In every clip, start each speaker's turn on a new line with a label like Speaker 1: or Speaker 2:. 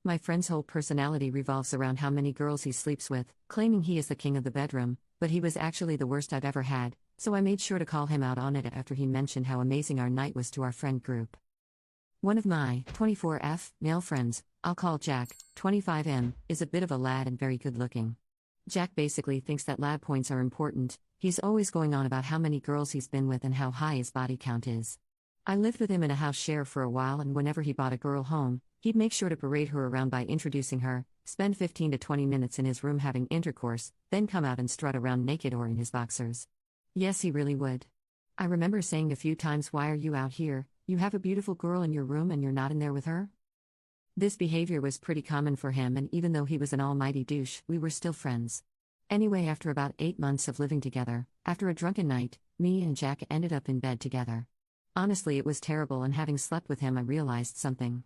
Speaker 1: My friend's whole personality revolves around how many girls he sleeps with, claiming he is the king of the bedroom, but he was actually the worst I've ever had, so I made sure to call him out on it after he mentioned how amazing our night was to our friend group. One of my 24F male friends, I'll call Jack, 25M, is a bit of a lad and very good looking. Jack basically thinks that lad points are important. He's always going on about how many girls he's been with and how high his body count is. I lived with him in a house share for a while, and whenever he brought a girl home, he'd make sure to parade her around by introducing her, spend 15 to 20 minutes in his room having intercourse, then come out and strut around naked or in his boxers. Yes, he really would. I remember saying a few times, "Why are you out here? You have a beautiful girl in your room and you're not in there with her?" This behavior was pretty common for him, and even though he was an almighty douche, we were still friends. Anyway, after about 8 months of living together, after a drunken night, me and Jack ended up in bed together. Honestly, it was terrible, and having slept with him, I realized something.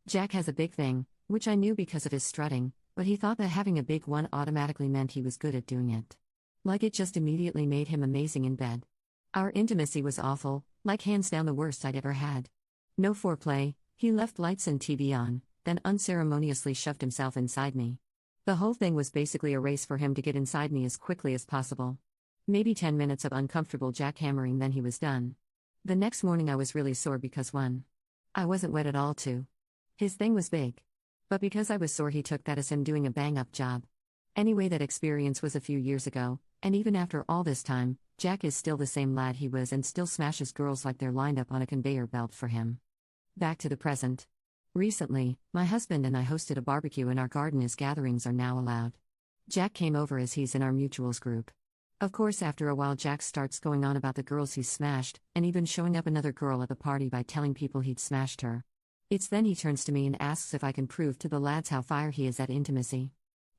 Speaker 1: Jack has a big thing, which I knew because of his strutting, but he thought that having a big one automatically meant he was good at doing it. Like it just immediately made him amazing in bed. Our intimacy was awful, like hands down the worst I'd ever had. No foreplay, he left lights and TV on, then unceremoniously shoved himself inside me. The whole thing was basically a race for him to get inside me as quickly as possible. Maybe 10 minutes of uncomfortable jackhammering, then he was done. The next morning I was really sore because 1. I wasn't wet at all, 2. His thing was big. But because I was sore, he took that as him doing a bang-up job. Anyway, that experience was a few years ago, and even after all this time, Jack is still the same lad he was and still smashes girls like they're lined up on a conveyor belt for him. Back to the present. Recently, my husband and I hosted a barbecue in our garden as gatherings are now allowed. Jack came over as he's in our mutuals group. Of course, after a while Jack starts going on about the girls he's smashed, and even showing up another girl at the party by telling people he'd smashed her. It's then he turns to me and asks if I can prove to the lads how fire he is at intimacy.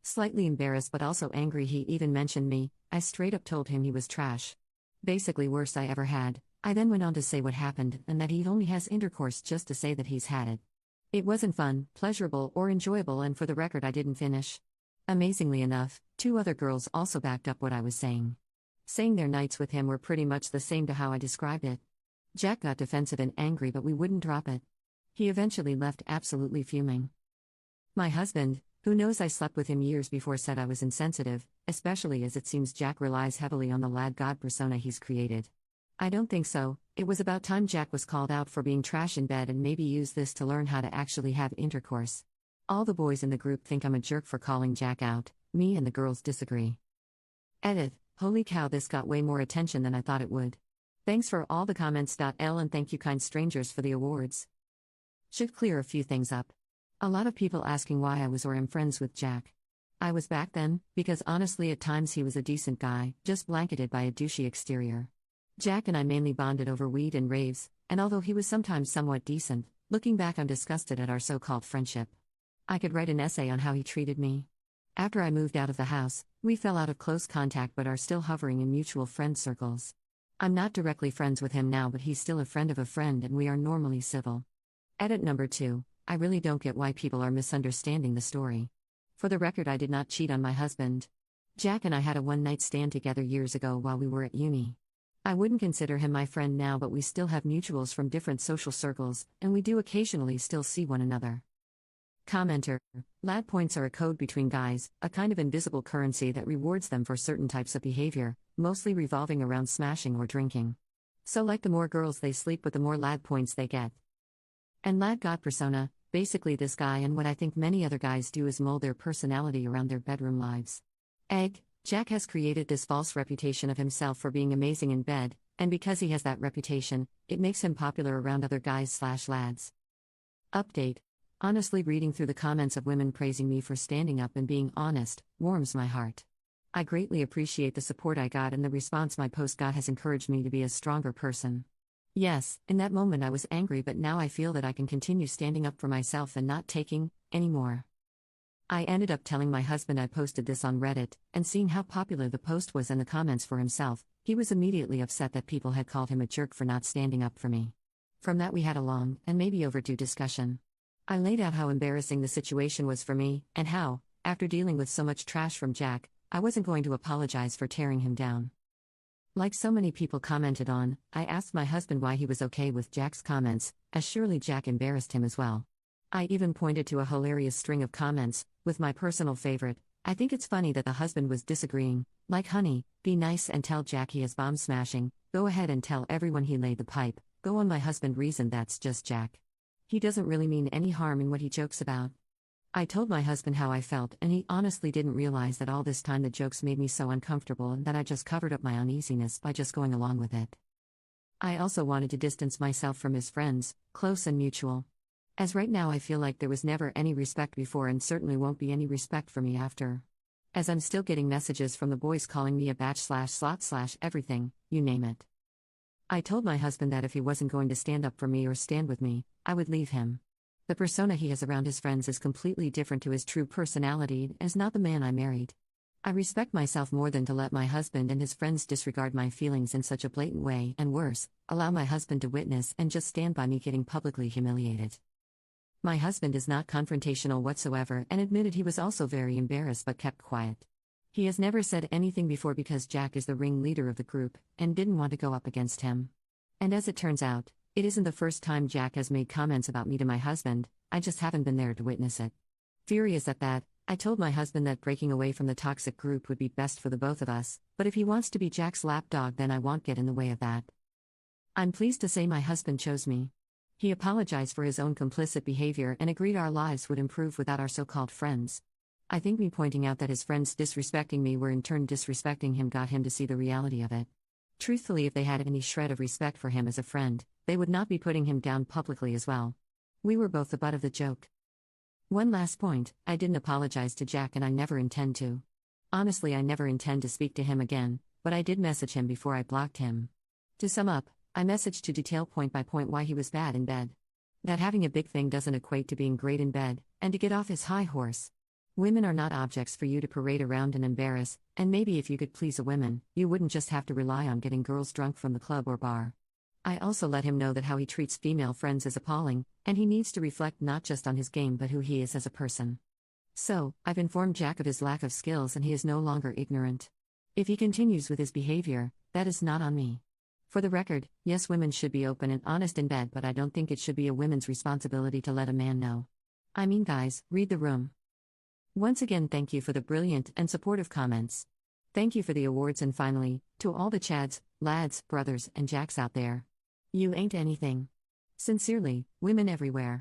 Speaker 1: Slightly embarrassed but also angry he even mentioned me, I straight up told him he was trash. Basically worst I ever had. I then went on to say what happened and that he only has intercourse just to say that he's had it. It wasn't fun, pleasurable, or enjoyable, and for the record I didn't finish. Amazingly enough, 2 other girls also backed up what I was saying. Saying their nights with him were pretty much the same to how I described it. Jack got defensive and angry, but we wouldn't drop it. He eventually left absolutely fuming. My husband, who knows I slept with him years before, said I was insensitive, especially as it seems Jack relies heavily on the lad god persona he's created. I don't think so. It was about time Jack was called out for being trash in bed and maybe use this to learn how to actually have intercourse. All the boys in the group think I'm a jerk for calling Jack out, me and the girls disagree. Edit. Holy cow, this got way more attention than I thought it would. Thanks for all the comments. L and thank you kind strangers for the awards. Should clear a few things up. A lot of people asking why I was or am friends with Jack. I was back then, because honestly at times he was a decent guy, just blanketed by a douchey exterior. Jack and I mainly bonded over weed and raves, and although he was sometimes somewhat decent, looking back I'm disgusted at our so-called friendship. I could write an essay on how he treated me. After I moved out of the house, we fell out of close contact but are still hovering in mutual friend circles. I'm not directly friends with him now, but he's still a friend of a friend and we are normally civil. Edit number 2. I really don't get why people are misunderstanding the story. For the record, I did not cheat on my husband. Jack and I had a one-night stand together years ago while we were at uni. I wouldn't consider him my friend now, but we still have mutuals from different social circles, and we do occasionally still see one another. Commenter. Lad points are a code between guys, a kind of invisible currency that rewards them for certain types of behavior, mostly revolving around smashing or drinking. So like the more girls they sleep with, the more lad points they get. And lad god persona, basically this guy and what I think many other guys do is mold their personality around their bedroom lives. Egg. Jack has created this false reputation of himself for being amazing in bed, and because he has that reputation, it makes him popular around other guys/lads. Update. Honestly, reading through the comments of women praising me for standing up and being honest warms my heart. I greatly appreciate the support I got, and the response my post got has encouraged me to be a stronger person. Yes, in that moment I was angry, but now I feel that I can continue standing up for myself and not taking anymore. I ended up telling my husband I posted this on Reddit, and seeing how popular the post was and the comments for himself, he was immediately upset that people had called him a jerk for not standing up for me. From that we had a long, and maybe overdue discussion. I laid out how embarrassing the situation was for me, and how, after dealing with so much trash from Jack, I wasn't going to apologize for tearing him down. Like so many people commented on, I asked my husband why he was okay with Jack's comments, as surely Jack embarrassed him as well. I even pointed to a hilarious string of comments, with my personal favorite. I think it's funny that the husband was disagreeing. Like, honey, be nice and tell Jack he is bomb smashing. Go ahead and tell everyone he laid the pipe. Go on. My husband reasoned that's just Jack. He doesn't really mean any harm in what he jokes about. I told my husband how I felt, and he honestly didn't realize that all this time the jokes made me so uncomfortable and that I just covered up my uneasiness by just going along with it. I also wanted to distance myself from his friends, close and mutual. As right now I feel like there was never any respect before and certainly won't be any respect for me after. As I'm still getting messages from the boys calling me a batch/slot/everything, you name it. I told my husband that if he wasn't going to stand up for me or stand with me, I would leave him. The persona he has around his friends is completely different to his true personality and is not the man I married. I respect myself more than to let my husband and his friends disregard my feelings in such a blatant way, and worse, allow my husband to witness and just stand by me getting publicly humiliated. My husband is not confrontational whatsoever and admitted he was also very embarrassed but kept quiet. He has never said anything before because Jack is the ringleader of the group and didn't want to go up against him. And as it turns out, it isn't the first time Jack has made comments about me to my husband, I just haven't been there to witness it. Furious at that, I told my husband that breaking away from the toxic group would be best for the both of us, but if he wants to be Jack's lapdog then I won't get in the way of that. I'm pleased to say my husband chose me. He apologized for his own complicit behavior and agreed our lives would improve without our so-called friends. I think me pointing out that his friends disrespecting me were in turn disrespecting him got him to see the reality of it. Truthfully, if they had any shred of respect for him as a friend, they would not be putting him down publicly as well. We were both the butt of the joke. One last point, I didn't apologize to Jack and I never intend to. Honestly, I never intend to speak to him again, but I did message him before I blocked him. To sum up, I messaged to detail point by point why he was bad in bed. That having a big thing doesn't equate to being great in bed, and to get off his high horse. Women are not objects for you to parade around and embarrass, and maybe if you could please a woman, you wouldn't just have to rely on getting girls drunk from the club or bar. I also let him know that how he treats female friends is appalling, and he needs to reflect not just on his game but who he is as a person. So, I've informed Jack of his lack of skills and he is no longer ignorant. If he continues with his behavior, that is not on me. For the record, yes, women should be open and honest in bed, but I don't think it should be a woman's responsibility to let a man know. I mean, guys, read the room. Once again, thank you for the brilliant and supportive comments. Thank you for the awards, and finally, to all the Chads, lads, brothers, and Jacks out there. You ain't anything. Sincerely, women everywhere.